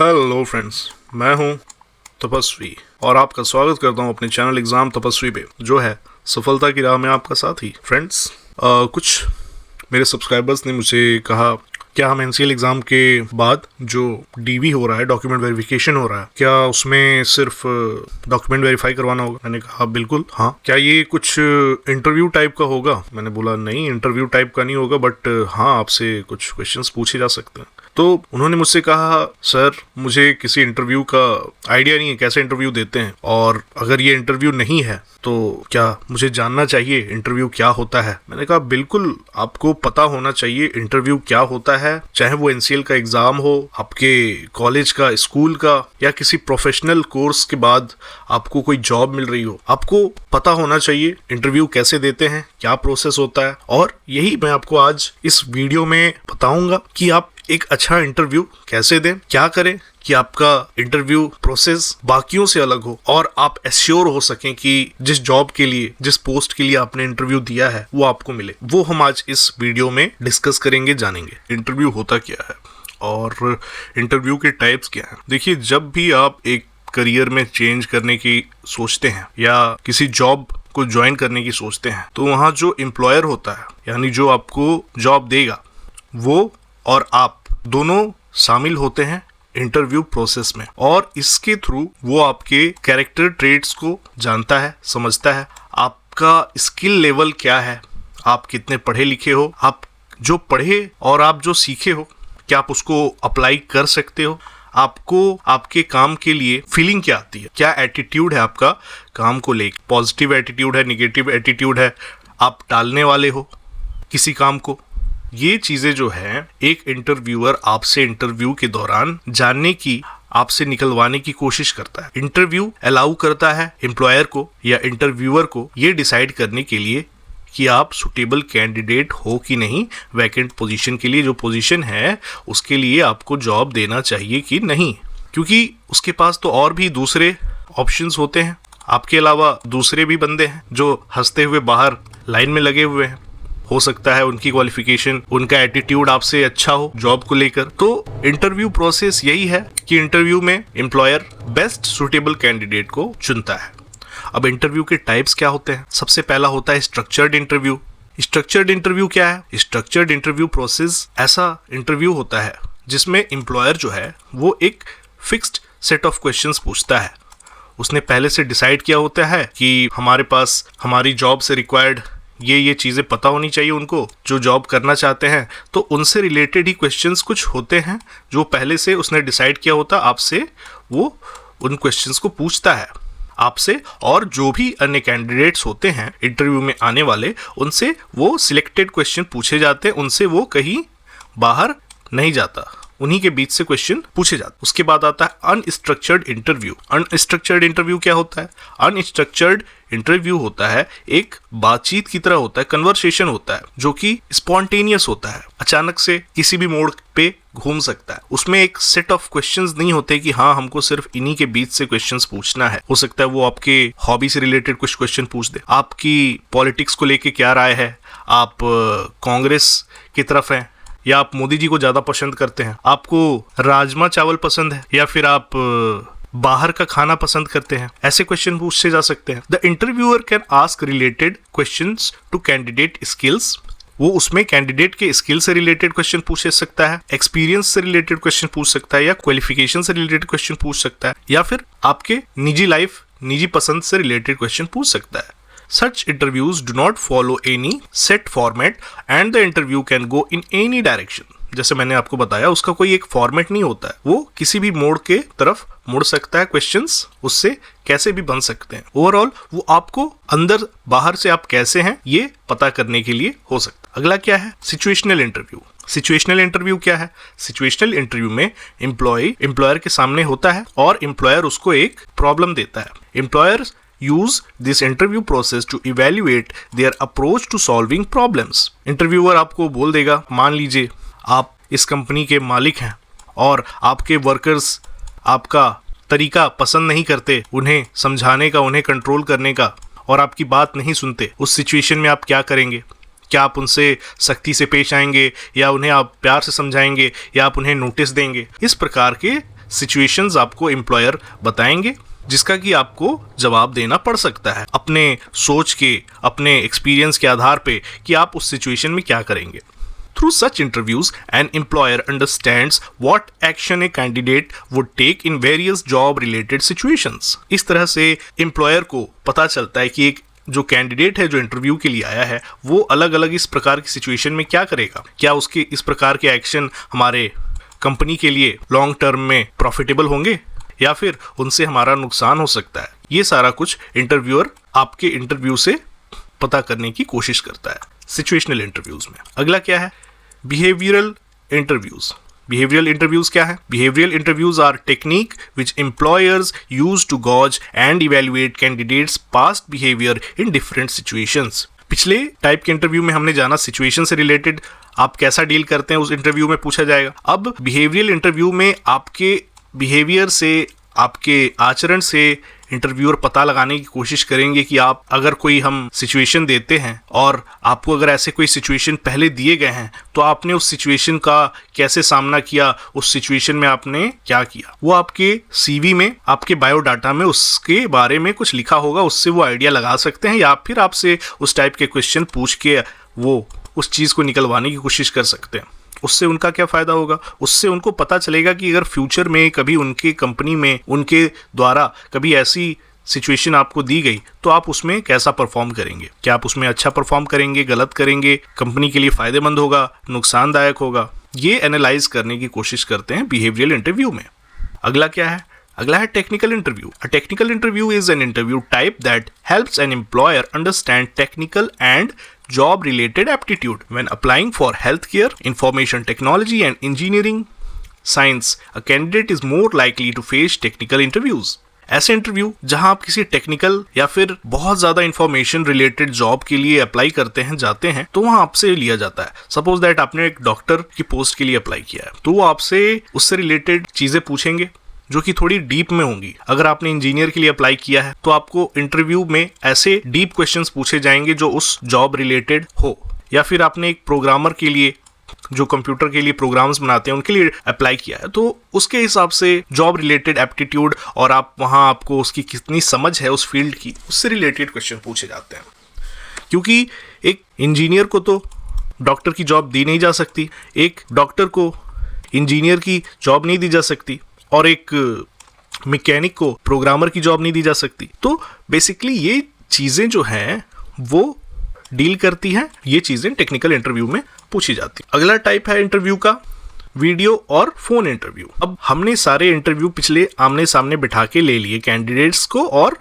Hello friends, मैं हूं तपस्वी और आपका स्वागत करता हूं अपने चैनल एग्जाम तपस्वी पे, जो है सफलता की राह में आपका साथी। फ्रेंड्स, कुछ मेरे सब्सक्राइबर्स ने मुझे कहा क्या हम एनसीएल एग्जाम के बाद जो डीवी हो रहा है, डॉक्यूमेंट वेरिफिकेशन हो रहा है, क्या उसमें सिर्फ डॉक्यूमेंट वेरीफाई करवाना होगा? मैंने कहा बिल्कुल हाँ। क्या ये कुछ इंटरव्यू टाइप का होगा? मैंने बोला नहीं, इंटरव्यू टाइप का नहीं होगा, बट हाँ, आपसे कुछ क्वेश्चंस पूछे जा सकते हैं। तो उन्होंने मुझसे कहा सर, मुझे किसी इंटरव्यू का आइडिया नहीं है, कैसे इंटरव्यू देते हैं, और अगर ये इंटरव्यू नहीं है तो क्या मुझे जानना चाहिए इंटरव्यू क्या होता है? मैंने कहा बिल्कुल, आपको पता होना चाहिए इंटरव्यू क्या होता है, चाहे वो एनसीएल का एग्जाम हो, आपके कॉलेज का, स्कूल का, या किसी प्रोफेशनल कोर्स के बाद आपको कोई जॉब मिल रही हो। आपको पता होना चाहिए इंटरव्यू कैसे देते हैं, क्या प्रोसेस होता है, और यही मैं आपको आज इस वीडियो में बताऊंगा कि आप एक अच्छा इंटरव्यू कैसे दें, क्या करें कि आपका इंटरव्यू प्रोसेस बाकियों से अलग हो और आप एश्योर हो सकें कि जिस जॉब के लिए, जिस पोस्ट के लिए आपने इंटरव्यू दिया है वो आपको मिले। वो हम आज इस वीडियो में डिस्कस करेंगे, जानेंगे इंटरव्यू होता क्या है और इंटरव्यू के टाइप्स क्या हैं। देखिए, जब भी आप एक करियर में चेंज करने की सोचते हैं या किसी जॉब को ज्वाइन करने की सोचते हैं, तो वहाँ जो एम्प्लॉयर होता है, यानी जो आपको जॉब देगा, वो और आप दोनों शामिल होते हैं इंटरव्यू प्रोसेस में, और इसके थ्रू वो आपके कैरेक्टर ट्रेट्स को जानता है, समझता है, आपका स्किल लेवल क्या है, आप कितने पढ़े लिखे हो, आप जो पढ़े और आप जो सीखे हो क्या आप उसको अप्लाई कर सकते हो, आपको आपके काम के लिए फीलिंग क्या आती है, क्या एटीट्यूड है आपका काम को लेकर, पॉजिटिव एटीट्यूड है, निगेटिव एटीट्यूड है, आप टालने वाले हो किसी काम को। ये चीजें जो है एक इंटरव्यूअर आपसे इंटरव्यू के दौरान जानने की, आपसे निकलवाने की कोशिश करता है। इंटरव्यू अलाउ करता है एम्प्लॉयर को या इंटरव्यूअर को ये डिसाइड करने के लिए कि आप सुटेबल कैंडिडेट हो कि नहीं, वैकेंट पोजीशन के लिए, जो पोजीशन है उसके लिए आपको जॉब देना चाहिए कि नहीं, क्योंकि उसके पास तो और भी दूसरे ऑप्शंस होते हैं। आपके अलावा दूसरे भी बंदे हैं जो हंसते हुए बाहर लाइन में लगे हुए हैं। हो सकता है उनकी क्वालिफिकेशन, उनका एटीट्यूड आपसे अच्छा हो जॉब को लेकर। तो इंटरव्यू प्रोसेस यही है कि इंटरव्यू में एम्प्लॉयर बेस्ट सुटेबल कैंडिडेट को चुनता है। अब इंटरव्यू के टाइप्स क्या होते हैं? सबसे पहला होता है स्ट्रक्चर्ड इंटरव्यू। स्ट्रक्चर्ड इंटरव्यू क्या है? स्ट्रक्चर्ड इंटरव्यू प्रोसेस ऐसा इंटरव्यू होता है जिसमें एम्प्लॉयर जो है वो एक फिक्स्ड सेट ऑफ क्वेश्चंस पूछता है। उसने पहले से डिसाइड किया होता है कि हमारे पास हमारी जॉब से रिक्वायर्ड ये चीज़ें पता होनी चाहिए उनको, जो जॉब करना चाहते हैं, तो उनसे रिलेटेड ही क्वेश्चंस कुछ होते हैं जो पहले से उसने डिसाइड किया होता आपसे। वो उन क्वेश्चंस को पूछता है आपसे, और जो भी अन्य कैंडिडेट्स होते हैं इंटरव्यू में आने वाले, उनसे वो सिलेक्टेड क्वेश्चन पूछे जाते हैं, उनसे वो कहीं बाहर नहीं जाता, उन्हीं के बीच से क्वेश्चन पूछे जाते। उसके बाद आता है अनस्ट्रक्चर्ड इंटरव्यू। अनस्ट्रक्चर्ड इंटरव्यू क्या होता है? अनस्ट्रक्चर्ड इंटरव्यू होता है एक बातचीत की तरह होता है, कन्वर्सेशन होता है, जो कि स्पॉन्टेनियस होता है, अचानक से किसी भी मोड़ पे घूम सकता है। उसमें एक सेट ऑफ क्वेश्चंस नहीं होते कि हाँ, हमको सिर्फ इन्हीं के बीच से क्वेश्चंस पूछना है। हो सकता है वो आपके हॉबी से रिलेटेड कुछ क्वेश्चन पूछ दे, आपकी पॉलिटिक्स को लेके क्या राय है, आप कांग्रेस की तरफ हैं या आप मोदी जी को ज्यादा पसंद करते हैं, आपको राजमा चावल पसंद है या फिर आप बाहर का खाना पसंद करते हैं, ऐसे क्वेश्चन पूछे जा सकते हैं। The interviewer can ask related questions to candidate skills. वो उसमें कैंडिडेट के स्किल से रिलेटेड क्वेश्चन पूछ सकता है, एक्सपीरियंस से रिलेटेड क्वेश्चन पूछ सकता है, या क्वालिफिकेशन से रिलेटेड क्वेश्चन पूछ सकता है, या फिर आपके निजी लाइफ, निजी पसंद से रिलेटेड क्वेश्चन पूछ सकता है। Such interviews do not follow any set format and the interview can go in any direction. जैसे मैंने आपको बताया, उसका कोई एक फॉर्मेट नहीं होता है, वो किसी भी मोड़ के तरफ मुड़ सकता है, क्वेश्चंस उससे कैसे भी बन सकते हैं। ओवरऑल वो आपको अंदर बाहर से आप कैसे हैं ये पता करने के लिए हो सकता है। अगला क्या है? Situational interview. सिचुएशनल इंटरव्यू क्या है? सिचुएशनल इंटरव्यू में एम्प्लॉयर के सामने होता है और एम्प्लॉयर उसको एक प्रॉब्लम देता है। Employer use this interview process to evaluate their approach to solving problems. Interviewer आपको बोल देगा, मान लीजिए आप इस कंपनी के मालिक हैं और आपके वर्कर्स आपका तरीका पसंद नहीं करते, उन्हें समझाने का, उन्हें कंट्रोल करने का, और आपकी बात नहीं सुनते। उस सिचुएशन में आप क्या करेंगे? क्या आप उनसे सख्ती से पेश आएंगे, या उन्हें आप प्यार से समझाएंगे, या आप उन्हें नोटिस देंगे? इस प्रकार के सिचुएशंस आपको एम्प्लॉयर बताएंगे जिसका कि आपको जवाब देना पड़ सकता है अपने सोच के, अपने एक्सपीरियंस के आधार पे कि आप उस सिचुएशन में क्या करेंगे। Through such interviews, an employer understands what action a candidate would take in various job-related situations. इस तरह से एम्प्लॉयर को पता चलता है कि एक जो कैंडिडेट है जो इंटरव्यू के लिए आया है वो अलग अलग इस प्रकार की सिचुएशन में क्या करेगा, क्या उसके इस प्रकार के एक्शन हमारे कंपनी के लिए लॉन्ग टर्म में प्रॉफिटेबल होंगे या फिर उनसे हमारा नुकसान हो सकता है। ये सारा कुछ इंटरव्यूअर आपके इंटरव्यू से पता करने की कोशिश करता है सिचुएशनल इंटरव्यूज में। अगला क्या है? Behavioural interviews. बिहेवियरल इंटरव्यूज क्या है? Behavioural interviews are technique which employers use to gauge and evaluate candidates past behaviour in different situations. पिछले टाइप के इंटरव्यू में हमने जाना सिचुएशन से रिलेटेड आप कैसा डील करते हैं उस इंटरव्यू में पूछा जाएगा। अब बिहेवियरल इंटरव्यू में आपके बिहेवियर से, आपके आचरण से इंटरव्यूअर पता लगाने की कोशिश करेंगे कि आप अगर कोई हम सिचुएशन देते हैं और आपको अगर ऐसे कोई सिचुएशन पहले दिए गए हैं तो आपने उस सिचुएशन का कैसे सामना किया, उस सिचुएशन में आपने क्या किया। वो आपके सीवी में, आपके बायोडाटा में उसके बारे में कुछ लिखा होगा, उससे वो आइडिया लगा सकते हैं या फिर आपसे उस टाइप के क्वेश्चन पूछ के वो उस चीज़ को निकलवाने की कोशिश कर सकते हैं। उससे उनका क्या फ़ायदा होगा? उससे उनको पता चलेगा कि अगर फ्यूचर में कभी उनके कंपनी में उनके द्वारा कभी ऐसी सिचुएशन आपको दी गई तो आप उसमें कैसा परफॉर्म करेंगे। क्या आप उसमें अच्छा परफॉर्म करेंगे, गलत करेंगे, कंपनी के लिए फ़ायदेमंद होगा, नुकसानदायक होगा। ये एनालाइज करने की कोशिश करते हैं बिहेवियरल इंटरव्यू में। अगला क्या है? अगला है technical interview. A technical interview is an interview type that helps an employer understand technical and job related aptitude when applying for healthcare, information technology and engineering science. A candidate is more likely to face technical interviews. ऐसे interview जहां आप किसी technical या फिर बहुत ज्यादा information related job के लिए अप्लाई करते हैं, जाते हैं, तो वहां आपसे लिया जाता है। सपोज दैट आपने एक डॉक्टर की पोस्ट के लिए अप्लाई किया है तो वो आपसे उससे रिलेटेड चीजें पूछेंगे जो कि थोड़ी डीप में होंगी। अगर आपने इंजीनियर के लिए अप्लाई किया है तो आपको इंटरव्यू में ऐसे डीप क्वेश्चंस पूछे जाएंगे जो उस जॉब रिलेटेड हो। या फिर आपने एक प्रोग्रामर के लिए, जो कंप्यूटर के लिए प्रोग्राम्स बनाते हैं, उनके लिए अप्लाई किया है तो उसके हिसाब से जॉब रिलेटेड एप्टीट्यूड और आप वहाँ आपको उसकी कितनी समझ है उस फील्ड की, उससे रिलेटेड क्वेश्चन पूछे जाते हैं। क्योंकि एक इंजीनियर को तो डॉक्टर की जॉब दी नहीं जा सकती, एक डॉक्टर को इंजीनियर की जॉब नहीं दी जा सकती और एक मैकेनिक को प्रोग्रामर की जॉब नहीं दी जा सकती। तो बेसिकली ये चीज़ें जो हैं वो डील करती हैं, ये चीज़ें टेक्निकल इंटरव्यू में पूछी जाती। अगला टाइप है इंटरव्यू का वीडियो और फोन इंटरव्यू। अब हमने सारे इंटरव्यू पिछले आमने सामने बिठा के ले लिए कैंडिडेट्स को और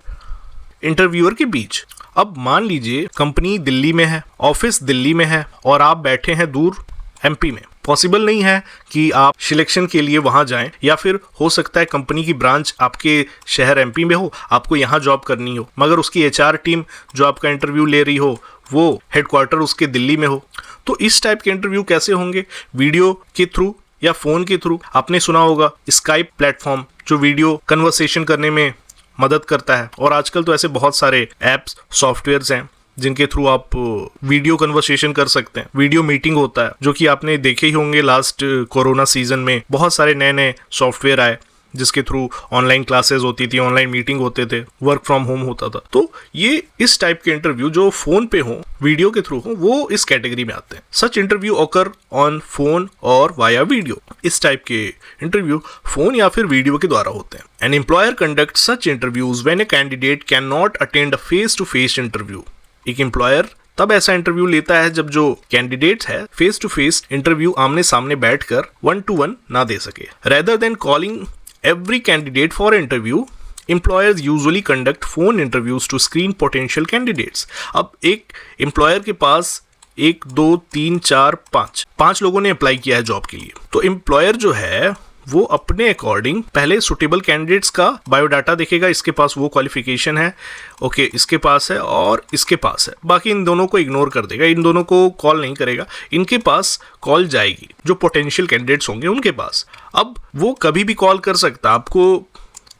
इंटरव्यूअर के बीच। अब मान लीजिए कंपनी दिल्ली में है, ऑफिस दिल्ली में है और आप बैठे हैं दूर एमपी में। पॉसिबल नहीं है कि आप सिलेक्शन के लिए वहां जाएं, या फिर हो सकता है कंपनी की ब्रांच आपके शहर एमपी में हो, आपको यहां जॉब करनी हो, मगर उसकी एचआर टीम जो आपका इंटरव्यू ले रही हो वो हेडक्वार्टर उसके दिल्ली में हो। तो इस टाइप के इंटरव्यू कैसे होंगे? वीडियो के थ्रू या फोन के थ्रू। आपने सुना होगा स्काइप प्लेटफॉर्म जो वीडियो कन्वर्सेशन करने में मदद करता है, और आजकल तो ऐसे बहुत सारे एप्स, सॉफ्टवेयर्स हैं जिनके थ्रू आप वीडियो कन्वर्सेशन कर सकते हैं। वीडियो मीटिंग होता है जो कि आपने देखे ही होंगे, लास्ट कोरोना सीजन में बहुत सारे नए नए सॉफ्टवेयर आए जिसके थ्रू ऑनलाइन क्लासेस होती थी, ऑनलाइन मीटिंग होते थे, वर्क फ्रॉम होम होता था। तो ये इस टाइप के इंटरव्यू जो फोन पे हो, वीडियो के थ्रू हो, वो इस कैटेगरी में आते हैं। Such interview occur on phone और वाया वीडियो। इस टाइप के इंटरव्यू फोन या फिर वीडियो के द्वारा होते हैं। An employer conduct such interviews when a candidate can not attend a face to face interview. एक एम्प्लॉयर तब ऐसा इंटरव्यू लेता है जब जो कैंडिडेट है फेस टू फेस इंटरव्यू आमने सामने बैठकर 1-to-1 ना दे सके। Rather than calling every candidate for interview, employers usually conduct phone interviews to screen potential candidates. अब एक एम्प्लॉयर के पास 1, 2, 3, 4, 5 लोगों ने अप्लाई किया है जॉब के लिए, तो एम्प्लॉयर जो है वो अपने अकॉर्डिंग पहले सुटेबल कैंडिडेट्स का बायोडाटा देखेगा। इसके पास वो क्वालिफिकेशन है, ओके, इसके पास है और इसके पास है, बाकी इन दोनों को इग्नोर कर देगा, इन दोनों को कॉल नहीं करेगा। इनके पास कॉल जाएगी जो पोटेंशियल कैंडिडेट्स होंगे उनके पास। अब वो कभी भी कॉल कर सकता, आपको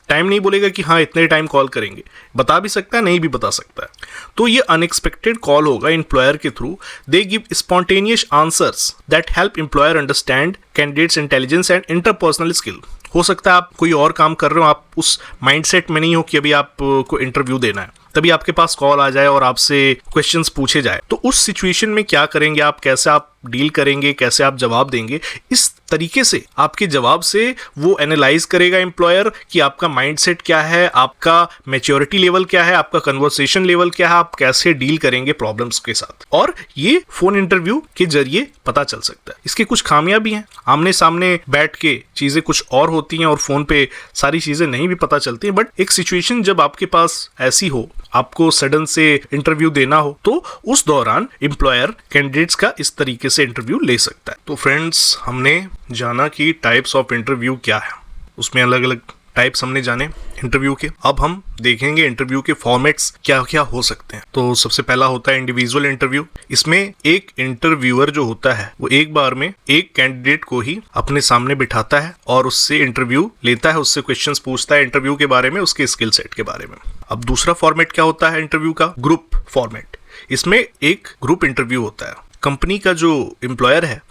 टाइम नहीं बोलेगा कि हाँ इतने टाइम कॉल करेंगे, बता भी सकता है, नहीं भी बता सकता है। तो ये अनएक्सपेक्टेड कॉल होगा एम्प्लॉयर के through. They give spontaneous answers that help employer understand candidates intelligence and interpersonal skill. हो सकता है आप कोई और काम कर रहे हो, आप उस माइंडसेट में नहीं हो कि अभी आपको इंटरव्यू देना है, तभी आपके पास कॉल आ जाए और आपसे क्वेश्चंस पूछे जाए। तो उस सिचुएशन में क्या करेंगे आप, कैसे आप डील करेंगे, कैसे आप जवाब देंगे, इस तरीके से आपके जवाब से वो एनालाइज करेगा एम्प्लॉयर कि आपका माइंडसेट क्या है, आपका मैच्योरिटी लेवल क्या है, आपका कन्वर्सेशन लेवल क्या है, आप कैसे डील करेंगे प्रॉब्लम्स के साथ। और ये फोन इंटरव्यू के जरिए पता चल सकता है। इसके कुछ खामियां भी हैं, आमने सामने बैठ के चीजें कुछ और होती हैं और फोन पे सारी चीजें नहीं भी पता चलती हैं। बट एक सिचुएशन जब आपके पास ऐसी हो, आपको सडन से इंटरव्यू देना हो, तो उस दौरान एम्प्लॉयर कैंडिडेट्स का इस तरीके से इंटरव्यू ले सकता है। तो फ्रेंड्स, हमने जाना कि टाइप्स ऑफ इंटरव्यू क्या है, उसमें अलग अलग टाइप्स हमने जाने इंटरव्यू के। अब हम देखेंगे इंटरव्यू के फॉर्मेट्स क्या क्या हो सकते हैं। तो सबसे पहला होता है इंडिविजुअल इंटरव्यू। इसमें एक इंटरव्यूअर जो होता है वो एक बार में एक कैंडिडेट को ही अपने सामने बिठाता है और उससे इंटरव्यू लेता है, उससे क्वेश्चंस पूछता है इंटरव्यू के बारे में, उसके स्किल सेट के बारे में। अब दूसरा फॉर्मेट क्या होता है इंटरव्यू का, ग्रुप फॉर्मेट। इसमें एक ग्रुप इंटरव्यू होता है। कंपनी का जो एम्प्लॉयर है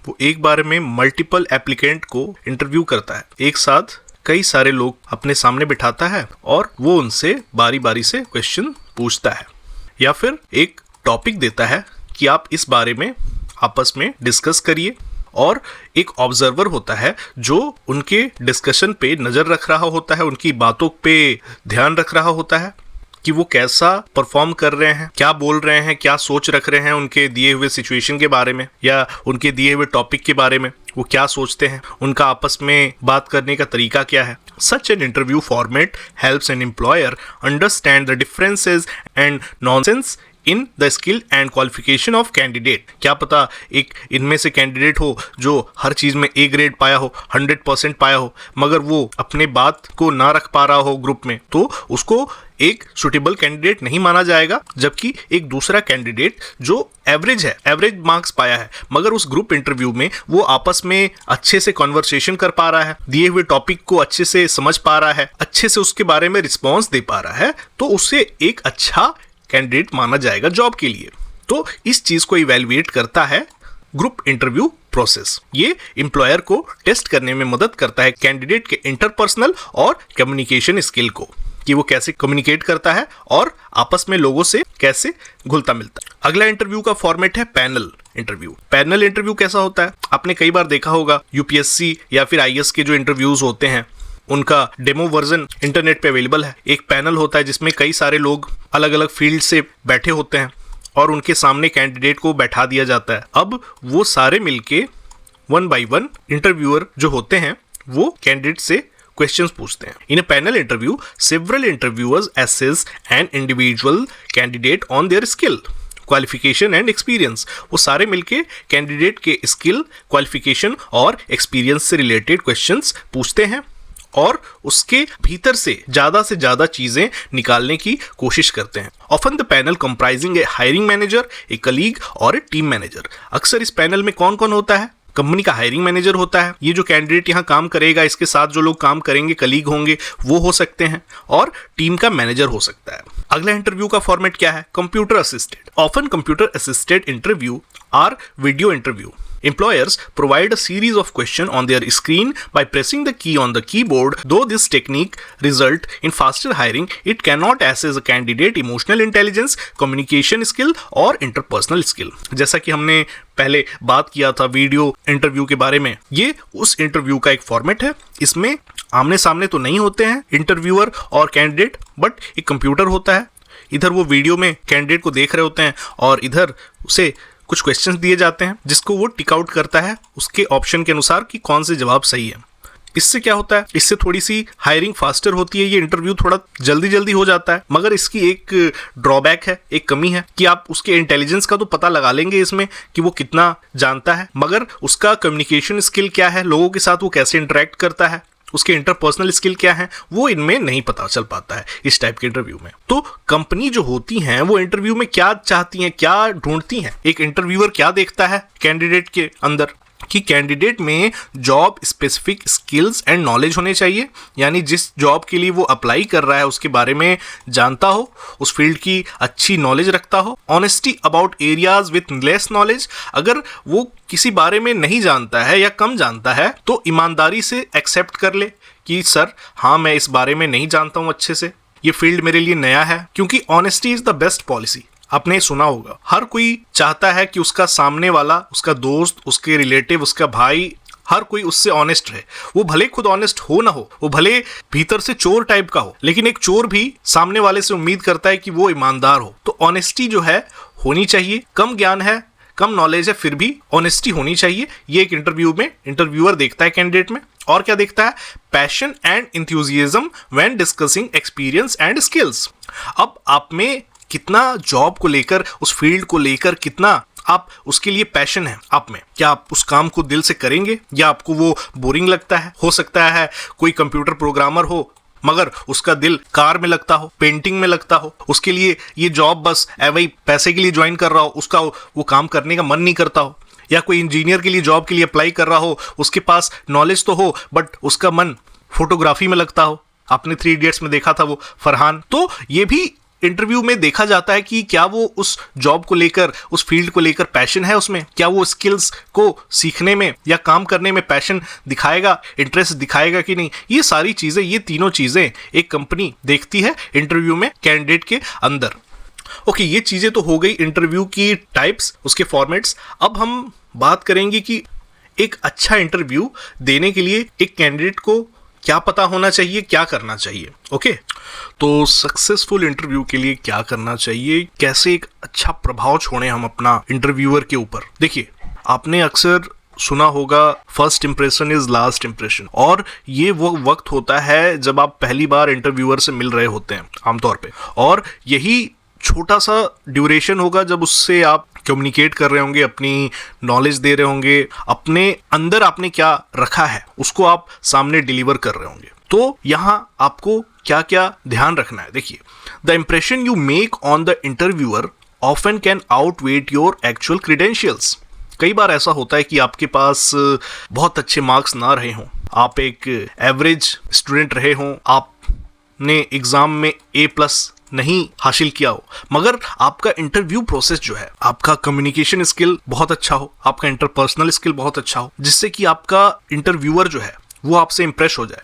वो एक बार में मल्टीपल एप्लीकेंट को इंटरव्यू करता है, एक साथ कई सारे लोग अपने सामने बिठाता है और वो उनसे बारी बारी से क्वेश्चन पूछता है, या फिर एक टॉपिक देता है कि आप इस बारे में आपस में डिस्कस करिए। और एक ऑब्जर्वर होता है जो उनके डिस्कशन पे नजर रख रहा होता है, उनकी बातों पे ध्यान रख रहा होता है कि वो कैसा परफॉर्म कर रहे हैं, क्या बोल रहे हैं, क्या सोच रख रहे हैं उनके दिए हुए सिचुएशन के बारे में या उनके दिए हुए टॉपिक के बारे में, वो क्या सोचते हैं, उनका आपस में बात करने का तरीका क्या है। Such an interview format helps an employer understand the differences and nonsense in the skill and qualification of candidate. क्या पता एक इनमें से कैंडिडेट हो जो हर चीज में ए ग्रेड पाया हो, 100% पाया हो, मगर वो अपने बात को ना रख पा रहा हो ग्रुप में, तो उसको एक सुटेबल कैंडिडेट नहीं माना जाएगा। जबकि एक दूसरा कैंडिडेट जो एवरेज है, एवरेज मार्क्स पाया है, मगर उस ग्रुप इंटरव्यू में वो आपस में अच्छे से कॉन्वर्सेशन कर पा रहा है, दिए हुए टॉपिक को अच्छे से समझ पा रहा है, अच्छे से उसके बारे में रिस्पॉन्स दे पा रहा है, तो उससे एक अच्छा कैंडिडेट माना जाएगा जॉब के लिए। तो इस चीज को इवैल्यूएट करता है ग्रुप इंटरव्यू प्रोसेस। ये एम्प्लॉयर को टेस्ट करने में मदद करता है कैंडिडेट के इंटरपर्सनल और कम्युनिकेशन स्किल को, कि वो कैसे कम्युनिकेट करता है और आपस में लोगों से कैसे घुलता मिलता है। अगला इंटरव्यू का फॉर्मेट है पैनल इंटरव्यू। पैनल इंटरव्यू कैसा होता है, आपने कई बार देखा होगा यूपीएससी या फिर आईएएस के जो इंटरव्यूज होते हैं उनका डेमो वर्जन इंटरनेट पे अवेलेबल है। एक पैनल होता है जिसमें कई सारे लोग अलग अलग फील्ड से बैठे होते हैं और उनके सामने कैंडिडेट को बैठा दिया जाता है। अब वो सारे मिलके 1 by 1 इंटरव्यूअर जो होते हैं वो कैंडिडेट से क्वेश्चंस पूछते हैं। In a panel interview several interviewers assess an individual candidate on their skill, qualification and experience. वो सारे मिलके कैंडिडेट के स्किल, क्वालिफिकेशन और एक्सपीरियंस से रिलेटेड क्वेश्चंस पूछते हैं और उसके भीतर से ज्यादा चीजें निकालने की कोशिश करते हैं। Often the panel comprising A hiring manager, a colleague और ए टीम मैनेजर। अक्सर इस पैनल में कौन कौन होता है, कंपनी का हायरिंग मैनेजर होता है, ये जो कैंडिडेट यहाँ काम करेगा इसके साथ जो लोग काम करेंगे, कलीग होंगे, वो हो सकते हैं, और टीम का मैनेजर हो सकता है। अगला इंटरव्यू का फॉर्मेट क्या है, computer assisted. Often computer assisted interview are video interview. Employers provide a series of questions on their screen by pressing the key on the keyboard. Though this technique result in faster hiring, it cannot assess a candidate emotional intelligence, communication skill और interpersonal skill. जैसा कि हमने पहले बात किया था video interview के बारे में, ये उस इंटरव्यू का एक फॉर्मेट है। इसमें आमने सामने तो नहीं होते हैं इंटरव्यूअर और कैंडिडेट, बट एक कंप्यूटर होता है, इधर वो वीडियो में कैंडिडेट को देख रहे होते हैं और इधर उसे कुछ क्वेश्चंस दिए जाते हैं जिसको वो टिक आउट करता है उसके ऑप्शन के अनुसार कि कौन से जवाब सही है। इससे क्या होता है, इससे थोड़ी सी हायरिंग फास्टर होती है, ये इंटरव्यू थोड़ा जल्दी हो जाता है। मगर इसकी एक ड्रॉबैक है, एक कमी है कि आप उसके इंटेलिजेंस का तो पता लगा लेंगे इसमें कि वो कितना जानता है, मगर उसका कम्युनिकेशन स्किल क्या है, लोगों के साथ वो कैसे इंटरेक्ट करता है, उसके इंटरपर्सनल स्किल क्या है, वो इनमें नहीं पता चल पाता है इस टाइप के इंटरव्यू में। तो कंपनी जो होती हैं वो इंटरव्यू में क्या चाहती हैं, क्या ढूंढती हैं, एक इंटरव्यूअर क्या देखता है कैंडिडेट के अंदर, कि कैंडिडेट में job specific skills and knowledge होने चाहिए, यानी जिस जॉब के लिए वो अप्लाई कर रहा है उसके बारे में जानता हो, उस फील्ड की अच्छी नॉलेज रखता हो। Honesty about areas with less knowledge, अगर वो किसी बारे में नहीं जानता है या कम जानता है तो ईमानदारी से एक्सेप्ट कर ले कि सर हाँ मैं इस बारे में नहीं जानता हूँ अच्छे से, ये फील्ड मेरे लिए नया है, क्योंकि honesty is the best policy. आपने सुना होगा, हर कोई चाहता है कि उसका सामने वाला, उसका दोस्त, उसके रिलेटिव, उसका भाई, हर कोई उससे ऑनेस्ट रहे। वो भले खुद ऑनेस्ट हो ना हो, वो भले भीतर से चोर टाइप का हो, लेकिन एक चोर भी सामने वाले से उम्मीद करता है कि वो ईमानदार हो। तो ऑनेस्टी जो है होनी चाहिए। कम ज्ञान है, कम नॉलेज है, फिर भी ऑनेस्टी होनी चाहिए। ये एक इंटरव्यू में इंटरव्यूअर देखता है कैंडिडेट में। और क्या देखता है? Passion and enthusiasm when discussing experience and skills. अब आप में कितना जॉब को लेकर, उस फील्ड को लेकर कितना आप उसके लिए पैशन है आप में, क्या आप उस काम को दिल से करेंगे या आपको वो बोरिंग लगता है? हो सकता है कोई कंप्यूटर प्रोग्रामर हो मगर उसका दिल कार में लगता हो, पेंटिंग में लगता हो, उसके लिए ये जॉब बस वही पैसे के लिए ज्वाइन कर रहा हो, उसका वो काम करने का मन नहीं करता हो। या कोई इंजीनियर के लिए जॉब के लिए अप्लाई कर रहा हो, उसके पास नॉलेज तो हो बट उसका मन फोटोग्राफी में लगता हो। आपने 3 इडियट्स में देखा था वो फरहान। तो ये भी इंटरव्यू में देखा जाता है कि क्या वो उस जॉब को लेकर, उस फील्ड को लेकर पैशन है उसमें, क्या वो स्किल्स को सीखने में या काम करने में पैशन दिखाएगा, इंटरेस्ट दिखाएगा कि नहीं। ये सारी चीज़ें, ये तीनों चीज़ें एक कंपनी देखती है इंटरव्यू में कैंडिडेट के अंदर। ओके, ये चीज़ें तो हो गई इंटरव्यू की टाइप्स, उसके फॉर्मेट्स। अब हम बात करेंगे कि एक अच्छा इंटरव्यू देने के लिए एक कैंडिडेट को क्या पता होना चाहिए, क्या करना चाहिए। ओके, तो सक्सेसफुल इंटरव्यू के लिए क्या करना चाहिए, कैसे एक अच्छा प्रभाव छोड़ें हम अपना इंटरव्यूअर के ऊपर। देखिए, आपने अक्सर सुना होगा first impression is last impression, और ये वो वक्त होता है जब आप पहली बार इंटरव्यूअर से मिल रहे होते हैं आमतौर पे, और यही छोटा सा ड्यूरेशन होगा जब उससे आप कम्युनिकेट कर रहे होंगे, अपनी नॉलेज दे रहे होंगे, अपने अंदर आपने क्या रखा है उसको आप सामने डिलीवर कर रहे होंगे। तो यहाँ आपको क्या क्या ध्यान रखना है? देखिए, the impression you make on the interviewer often can outweigh your actual credentials. कई बार ऐसा होता है कि आपके पास बहुत अच्छे मार्क्स ना रहे हों, आप एक एवरेज स्टूडेंट रहे हों, आपने एग्जाम में A+ नहीं हासिल किया हो, मगर आपका इंटरव्यू प्रोसेस जो है, आपका कम्युनिकेशन स्किल बहुत अच्छा हो, आपका इंटरपर्सनल स्किल बहुत अच्छा हो, जिससे कि आपका इंटरव्यूअर जो है वो आपसे इंप्रेस हो जाए,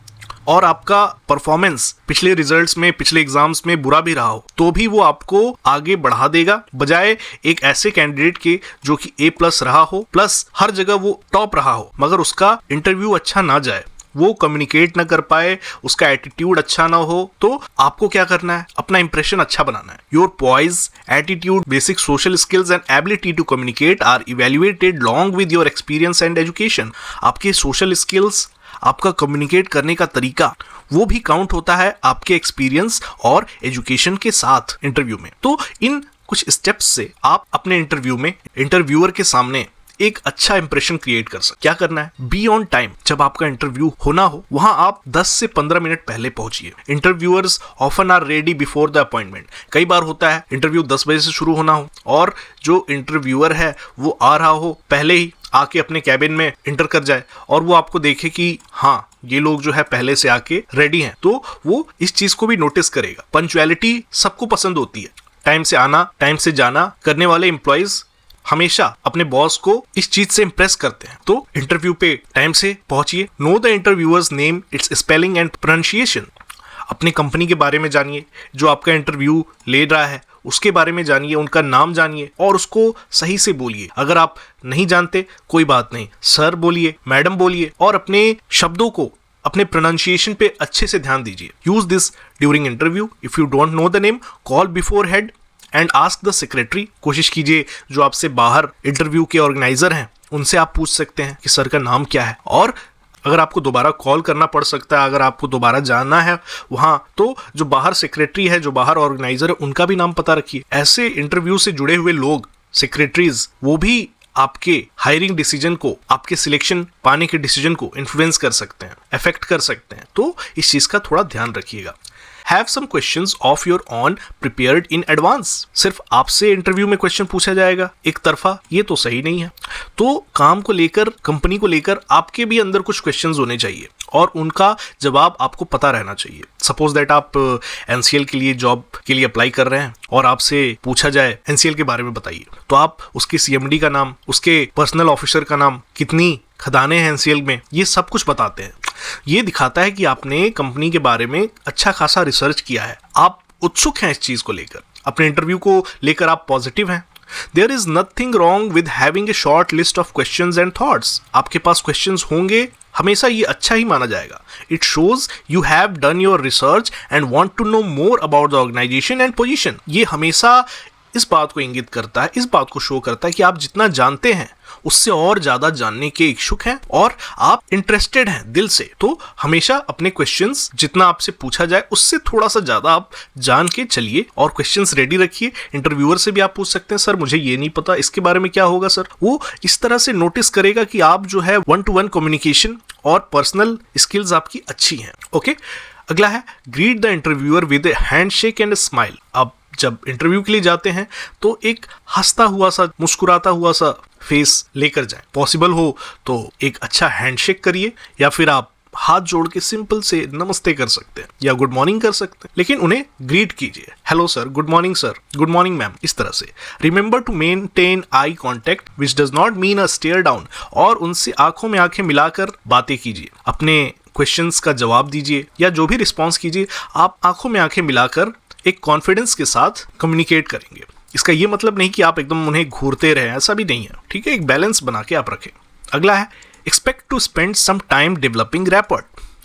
और आपका परफॉर्मेंस पिछले रिजल्ट्स में, पिछले एग्जाम्स में बुरा भी रहा हो तो भी वो आपको आगे बढ़ा देगा, बजाय एक ऐसे कैंडिडेट के जो कि A+ रहा हो, प्लस हर जगह वो टॉप रहा हो, मगर उसका इंटरव्यू अच्छा ना जाए, वो कम्युनिकेट ना कर पाए, उसका एटीट्यूड अच्छा ना हो। तो आपको क्या करना है? अपना इंप्रेशन अच्छा बनाना है। Your poise, attitude, basic social skills and ability to communicate are evaluated long with your experience and education. आपके सोशल स्किल्स, आपका कम्युनिकेट करने का तरीका, वो भी काउंट होता है आपके एक्सपीरियंस और एजुकेशन के साथ इंटरव्यू में। तो इन कुछ स्टेप्स से आप अपने इंटरव्यू में इंटरव्यूअर के सामने एक अच्छा इंप्रेशन क्रिएट कर सकते। क्या करना है? Be on time. जब आपका इंटरव्यू होना हो वहां आप 10 से 15 मिनट पहले पहुंचिए। Interviewers often are ready before the appointment. कई बार होता है इंटरव्यू 10 बजे से शुरू होना हो और जो इंटरव्यूअर है वो आ रहा हो, पहले ही आके अपने कैबिन में इंटर कर जाए और वो आपको देखे कि हाँ ये लोग जो है पहले से आके रेडी हैं, तो वो इस चीज को भी नोटिस करेगा। पंक्चुअलिटी सबको पसंद होती है, टाइम से आना, टाइम से जाना करने वाले एम्प्लॉइज हमेशा अपने बॉस को इस चीज से इंप्रेस करते हैं। तो इंटरव्यू पे टाइम से पहुंचिए। Know the interviewer's name, its spelling and pronunciation. अपनी कंपनी के बारे में जानिए, जो आपका इंटरव्यू ले रहा है उसके बारे में जानिए, उनका नाम जानिए और उसको सही से बोलिए। अगर आप नहीं जानते कोई बात नहीं, सर बोलिए, मैडम बोलिए, और अपने शब्दों को, अपने प्रोनाउंसिएशन पे अच्छे से ध्यान दीजिए। Use this during interview. If you don't know the name, call before head and ask the secretary. कोशिश कीजिए जो आपसे बाहर इंटरव्यू के ऑर्गेनाइजर हैं उनसे आप पूछ सकते हैं कि सर का नाम क्या है। और अगर आपको दोबारा कॉल करना पड़ सकता है, अगर आपको दोबारा जाना है वहां, तो जो बाहर सेक्रेटरी है, जो बाहर ऑर्गेनाइजर है, उनका भी नाम पता रखिए। ऐसे इंटरव्यू से जुड़े हुए लोग, सेक्रेटरीज, वो भी आपके हायरिंग डिसीजन को, आपके सिलेक्शन पाने के डिसीजन को इन्फ्लुएंस कर सकते हैं, अफेक्ट कर सकते हैं। तो इस चीज का थोड़ा ध्यान रखिएगा। Have some questions of your own prepared in advance. सिर्फ आपसे इंटरव्यू में क्वेश्चन पूछा जाएगा एक तरफा, ये तो सही नहीं है। तो काम को लेकर, कंपनी को लेकर आपके भी अंदर कुछ क्वेश्चंस होने चाहिए और उनका जवाब आपको पता रहना चाहिए। सपोज दैट आप एनसीएल के लिए जॉब के लिए अप्लाई कर रहे हैं और आपसे पूछा जाए एनसीएल के बारे में बताइए, तो आप उसके सीएमडी का नाम, उसके पर्सनल ऑफिसर का नाम, कितनी खदानें हैं एनसीएल में, ये सब कुछ बताते हैं। ये दिखाता है कि आपने कंपनी के बारे में अच्छा खासा रिसर्च किया है, आप उत्सुक हैं इस चीज को लेकर, अपने इंटरव्यू को लेकर आप पॉजिटिव हैं। There is nothing wrong with having a short list of questions and thoughts. आपके पास questions होंगे, हमेशा ये अच्छा ही माना जाएगा। It shows you have done your research and want to know more about the organization and position. ये हमेशा इस बात को इंगित करता है, इस बात को शो करता है कि आप जितना जानते हैं उससे और ज्यादा जानने के इच्छुक हैं और आप इंटरेस्टेड हैं दिल से। तो हमेशा अपने क्वेश्चंस जितना आपसे पूछा जाए उससे थोड़ा सा ज्यादा आप जान के चलिए और क्वेश्चंस रेडी रखिए। इंटरव्यूअर से भी आप पूछ सकते हैं, सर मुझे ये नहीं पता, इसके बारे में क्या होगा सर। वो इस तरह से नोटिस करेगा कि आप जो है 1-to-1 कम्युनिकेशन और पर्सनल स्किल्स आपकी अच्छी हैं। ओके, अगला है greet the interviewer with A handshake and smile. अब जब इंटरव्यू के लिए जाते हैं तो एक हंसता हुआ सा, मुस्कुराता हुआ सा फेस लेकर जाएं। पॉसिबल हो तो एक अच्छा हैंडशेक करिए या फिर आप हाथ जोड़ के सिंपल से नमस्ते कर सकते हैं या गुड मॉर्निंग कर सकते हैं, लेकिन उन्हें ग्रीट कीजिए, hello sir, good morning sir, good morning ma'am, इस तरह से। Remember to maintain eye contact which does not mean a stare down, और उनसे आंखों में आंखें मिलाकर बातें कीजिए। अपने क्वेश्चंस का जवाब दीजिए या जो भी रिस्पॉन्स कीजिए, आप आंखों में आंखें मिलाकर एक कॉन्फिडेंस के साथ कम्युनिकेट करेंगे। इसका ये मतलब नहीं कि आप एकदम उन्हें घूरते रहें, ऐसा भी नहीं है, ठीक है, एक बैलेंस बना के आप रखें। अगला है expect to spend some time developing rapport.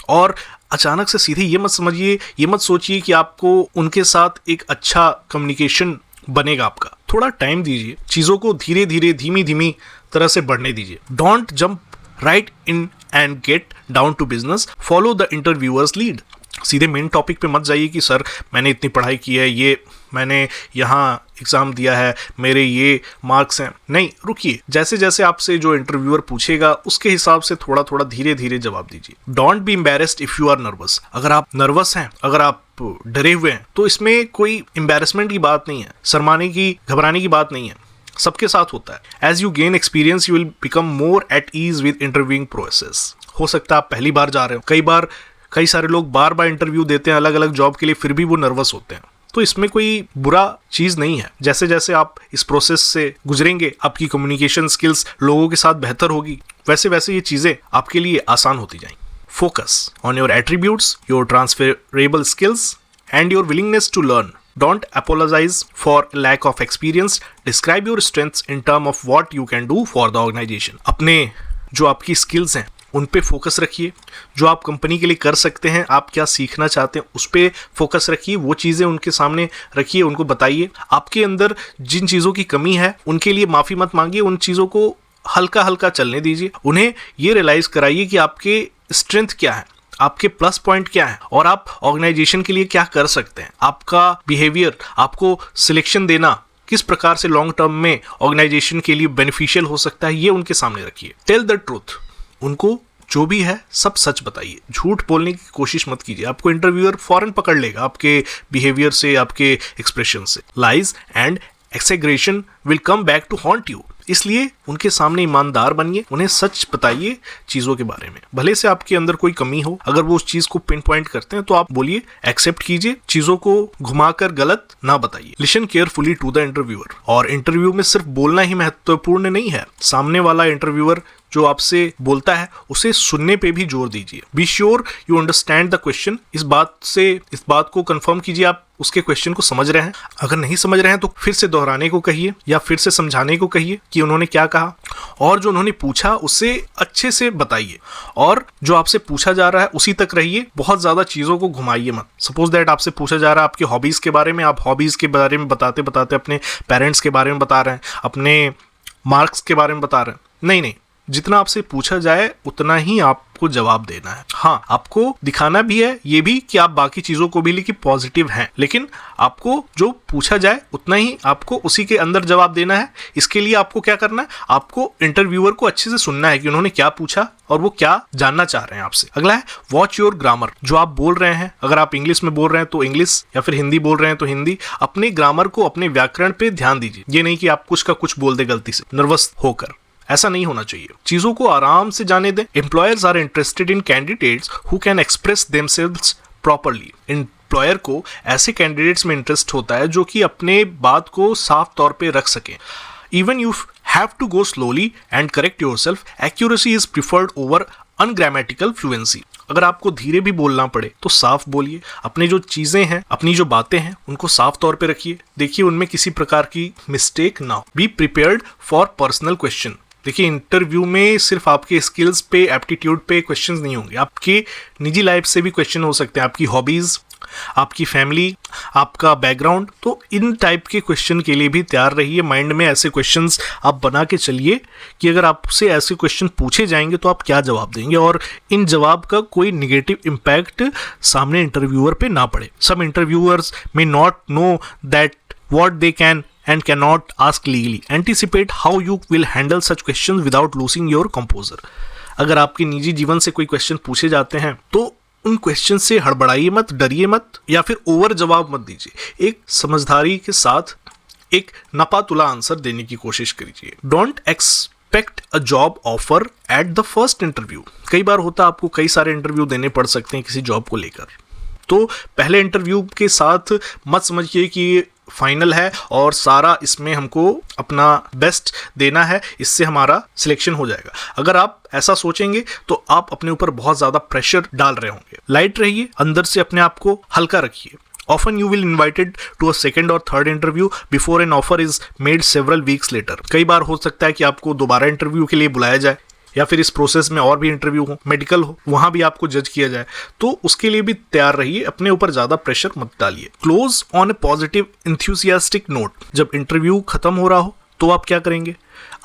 और अचानक से सीधे ये मत समझिए, ये मत सोचिए कि आपको उनके साथ एक अच्छा कम्युनिकेशन बनेगा आपका। थोड़ा टाइम दीजिए, चीज़ों को धीरे धीरे, धीमी धीमी तरह से बढ़ने दीजिए। Don't jump right in and get down to business, follow the interviewer's lead. सीधे मेन टॉपिक पे मत जाइए कि सर मैंने इतनी पढ़ाई की है, ये मैंने यहाँ एग्ज़ाम दिया है, मेरे ये मार्क्स हैं। नहीं, रुकिए, जैसे जैसे आपसे जो इंटरव्यूअर पूछेगा उसके हिसाब से थोड़ा थोड़ा धीरे धीरे जवाब दीजिए। Don't be embarrassed if you are nervous. अगर आप नर्वस हैं, अगर आप डरे हुए हैं, तो इसमें कोई एम्बेरसमेंट की बात नहीं है, शर्माने की, घबराने की बात नहीं है, सबके साथ होता है। As you gain experience you will become more at ease with interviewing process. हो सकता है आप पहली बार जा रहे हो, कई सारे लोग बार बार इंटरव्यू देते हैं अलग अलग जॉब के लिए, फिर भी वो नर्वस होते हैं, तो इसमें कोई बुरा चीज़ नहीं है। जैसे जैसे आप इस प्रोसेस से गुजरेंगे, आपकी कम्युनिकेशन स्किल्स लोगों के साथ बेहतर होगी, वैसे वैसे ये चीज़ें आपके लिए आसान होती जाएंगी। Focus on your attributes, your transferable skills and your willingness to learn. Don't apologize for lack of experience. Describe your strengths in terms of what you can do for the organization. अपने जो आपकी skills हैं उन पे focus रखिए, जो आप company के लिए कर सकते हैं, आप क्या सीखना चाहते हैं उस पे फोकस रखिए, वो चीज़ें उनके सामने रखिए, उनको बताइए। आपके अंदर जिन चीज़ों की कमी है उनके लिए माफ़ी मत मांगिए, उन चीज़ों को हल्का हल्का चलने दीजिए। उन्हें ये रियलाइज़ कराइए कि आपके स्ट्रेंथ क्या है, आपके प्लस पॉइंट क्या है और आप ऑर्गेनाइजेशन के लिए क्या कर सकते हैं। आपका बिहेवियर, आपको सिलेक्शन देना किस प्रकार से लॉन्ग टर्म में ऑर्गेनाइजेशन के लिए बेनिफिशियल हो सकता है, ये उनके सामने रखिए। टेल द ट्रूथ, उनको जो भी है सब सच बताइए, झूठ बोलने की कोशिश मत कीजिए, आपको इंटरव्यूअर फौरन पकड़ लेगा आपके बिहेवियर से, आपके एक्सप्रेशन से। Lies and exaggeration will come back to haunt you, इसलिए उनके सामने ईमानदार बनिए, उन्हें सच बताइए चीज़ों के बारे में। भले से आपके अंदर कोई कमी हो, अगर वो उस चीज़ को पिन पॉइंट करते हैं तो आप बोलिए, एक्सेप्ट कीजिए, चीज़ों को घुमाकर गलत ना बताइए। Listen carefully to the interviewer. और इंटरव्यू में सिर्फ बोलना ही महत्वपूर्ण नहीं है, सामने वाला इंटरव्यूअर जो आपसे बोलता है उसे सुनने पे भी जोर दीजिए। Be sure you understand the question. इस बात को कंफर्म कीजिए आप उसके क्वेश्चन को समझ रहे हैं। अगर नहीं समझ रहे हैं तो फिर से दोहराने को कहिए या फिर से समझाने को कहिए कि उन्होंने क्या कहा, और जो उन्होंने पूछा उसे अच्छे से बताइए, और जो आपसे पूछा जा रहा है उसी तक रहिए, बहुत ज्यादा चीजों को घुमाइए मत। सपोज दैट आपसे पूछा जा रहा है आपकी हॉबीज के बारे में, आप हॉबीज के बारे में बताते बताते अपने पेरेंट्स के बारे में बता रहे हैं, अपने मार्क्स के बारे में बता रहे हैं। नहीं, जितना आपसे पूछा जाए उतना ही आपको जवाब देना है। हाँ, आपको दिखाना भी है ये भी कि आप बाकी चीजों को भी लिखिए पॉजिटिव हैं, लेकिन आपको जो पूछा जाए उतना ही आपको उसी के अंदर जवाब देना है। इसके लिए आपको क्या करना है, आपको इंटरव्यूअर को अच्छे से सुनना है कि उन्होंने क्या पूछा और वो क्या जानना चाह रहे हैं आपसे। अगला है वॉच योर ग्रामर। जो आप बोल रहे हैं, अगर आप इंग्लिश में बोल रहे हैं तो इंग्लिश, या फिर हिंदी बोल रहे हैं तो हिंदी, अपने ग्रामर को, अपने व्याकरण पे ध्यान दीजिए। ये नहीं कि आप कुछ का कुछ बोल दे गलती से नर्वस होकर, ऐसा नहीं होना चाहिए। चीजों को आराम से जाने दें। Employers are interested in candidates who can express themselves properly. Employer को ऐसे कैंडिडेट्स में इंटरेस्ट होता है जो कि अपने बात को साफ तौर पे रख सकें। Even you have to go slowly and correct yourself, accuracy is preferred over ungrammatical fluency. अगर आपको धीरे भी बोलना पड़े तो साफ बोलिए। अपनी जो चीजें हैं, अपनी जो बातें हैं, उनको साफ तौर पे रखिए। देखिए उनमें किसी प्रकार की मिस्टेक ना हो। Be prepared for personal question. देखिए इंटरव्यू में सिर्फ आपके स्किल्स पे, एप्टीट्यूड पे क्वेश्चंस नहीं होंगे, आपके निजी लाइफ से भी क्वेश्चन हो सकते हैं। आपकी हॉबीज, आपकी फैमिली, आपका बैकग्राउंड, तो इन टाइप के क्वेश्चन के लिए भी तैयार रहिए। माइंड में ऐसे क्वेश्चंस आप बना के चलिए कि अगर आपसे ऐसे क्वेश्चन पूछे जाएंगे तो आप क्या जवाब देंगे और इन जवाब का कोई निगेटिव इम्पैक्ट सामने इंटरव्यूअर पे ना पड़े। Some interviewers may not know that what they can and cannot ask legally. Anticipate how you will handle such questions without losing your composure. अगर आपके निजी जीवन से कोई क्वेश्चन पूछे जाते हैं तो उन क्वेश्चन से हड़बड़ाइए मत, डरिए मत, या फिर ओवर जवाब मत दीजिए। एक समझदारी के साथ एक नपातुला आंसर देने की कोशिश कीजिए। Don't expect a job offer at the first interview. कई बार होता है आपको कई सारे इंटरव्यू देने पड़ सकते हैं किसी जॉब को लेकर, तो पहले इंटरव्यू के साथ मत समझिए कि फाइनल है और सारा इसमें हमको अपना बेस्ट देना है, इससे हमारा सिलेक्शन हो जाएगा। अगर आप ऐसा सोचेंगे तो आप अपने ऊपर बहुत ज्यादा प्रेशर डाल रहे होंगे। लाइट रहिए, अंदर से अपने आप को हल्का रखिए। Often you will invited to a second or third interview before an offer is made several weeks later. कई बार हो सकता है कि आपको दोबारा इंटरव्यू के लिए बुलाया जाए, या फिर इस प्रोसेस में और भी इंटरव्यू हो, मेडिकल हो, वहां भी आपको जज किया जाए, तो उसके लिए भी तैयार रहिए। अपने ऊपर ज्यादा प्रेशर मत डालिए। Close on a positive enthusiastic note. जब इंटरव्यू खत्म हो रहा हो तो आप क्या करेंगे?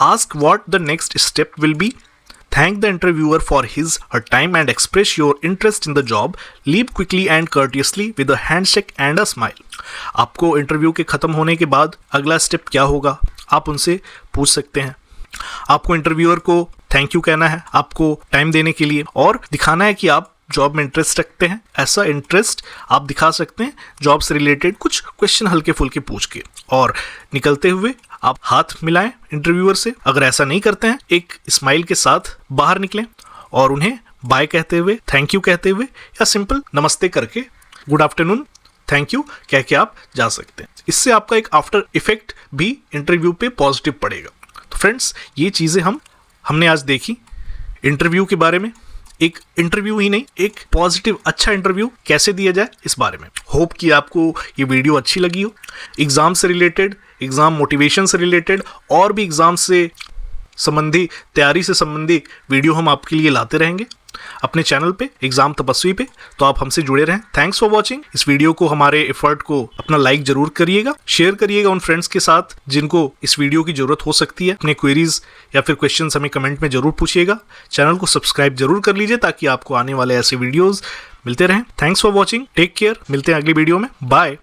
Ask what the next step will be. Thank the interviewer for his her time and express your interest in the job. Leave quickly and courteously with a handshake and a smile. आपको interview के खत्म होने के बाद अगला step क्या होगा आप उनसे पूछ सकते हैं। आपको इंटरव्यूअर को थैंक यू कहना है, आपको टाइम देने के लिए, और दिखाना है कि आप जॉब में इंटरेस्ट रखते हैं। ऐसा इंटरेस्ट आप दिखा सकते हैं जॉब से रिलेटेड कुछ क्वेश्चन हल्के फुल्के पूछ के, और निकलते हुए आप हाथ मिलाएं इंटरव्यूअर से। अगर ऐसा नहीं करते हैं, एक स्माइल के साथ बाहर निकलें और उन्हें बाय कहते हुए, थैंक यू कहते हुए, या सिंपल नमस्ते करके गुड आफ्टरनून, थैंक यू कह के आप जा सकते हैं। इससे आपका एक आफ्टर इफेक्ट भी इंटरव्यू पे पॉजिटिव पड़ेगा। तो फ्रेंड्स, ये चीजें हमने आज देखी इंटरव्यू के बारे में। एक इंटरव्यू ही नहीं, एक पॉजिटिव अच्छा इंटरव्यू कैसे दिया जाए इस बारे में। होप कि आपको ये वीडियो अच्छी लगी हो। एग्जाम से रिलेटेड, एग्जाम मोटिवेशन से रिलेटेड और भी एग्जाम से संबंधी, तैयारी से संबंधी वीडियो हम आपके लिए लाते रहेंगे अपने चैनल पे, एग्जाम तपस्वी पे। तो आप हमसे जुड़े रहें। Thanks for watching. इस वीडियो को, हमारे एफर्ट को अपना लाइक जरूर करिएगा, शेयर करिएगा उन फ्रेंड्स के साथ जिनको इस वीडियो की जरूरत हो सकती है। अपने क्वेरीज या फिर क्वेश्चंस हमें कमेंट में जरूर पूछिएगा। चैनल को सब्सक्राइब जरूर कर लीजिए ताकि आपको आने वाले ऐसे वीडियोज मिलते रहें। Thanks for watching, take care, मिलते हैं अगली वीडियो में, बाय।